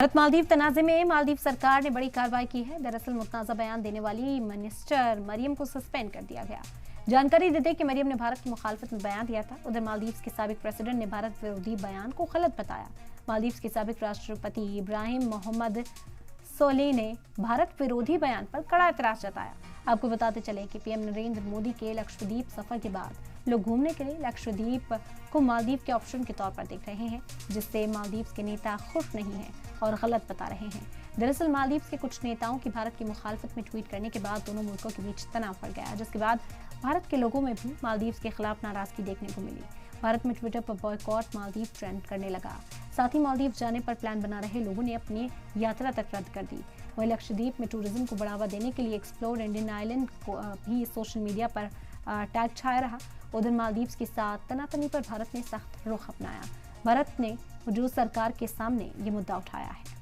भारत मालदीव तनाज़े में मालदीव सरकार ने बड़ी कार्रवाई की है। दरअसल मुतनाज़ा बयान देने वाली मिनिस्टर मरियम को सस्पेंड कर दिया गया। जानकारी देते कि मरियम ने भारत की मुखालफत में बयान दिया था। उधर मालदीव के साबिक प्रेसिडेंट ने भारत विरोधी बयान को गलत बताया। मालदीव के साबिक राष्ट्रपति इब्राहिम मोहम्मद सोलिह ने भारत विरोधी बयान पर कड़ा एतराज जताया। आपको बताते चले कि पीएम नरेंद्र मोदी के लक्षद्वीप सफर के बाद लोग घूमने के लिए लक्षद्वीप को मालदीव के ऑप्शन के तौर पर देख रहे हैं, जिससे मालदीव के नेता खुश नहीं हैं और गलत बता रहे हैं। दरअसल मालदीव के कुछ नेताओं की भारत की मुखालफत में ट्वीट करने के बाद दोनों मुल्कों के बीच तनाव बढ़ गया, जिसके बाद भारत के लोगों में भी मालदीव के खिलाफ नाराजगी देखने को मिली। भारत में ट्विटर पर बॉयकॉट मालदीव ट्रेंड करने लगा। साथ ही मालदीव जाने पर प्लान बना रहे लोगों ने अपनी यात्रा तक रद्द कर दी। वहीं लक्षद्वीप में टूरिज्म को बढ़ावा देने के लिए एक्सप्लोर इंडियन आइलैंड को भी सोशल मीडिया पर टैग छाया रहा। उधर मालदीव के साथ तनातनी पर भारत ने सख्त रुख अपनाया। भारत ने मौजूदा सरकार के सामने ये मुद्दा उठाया है।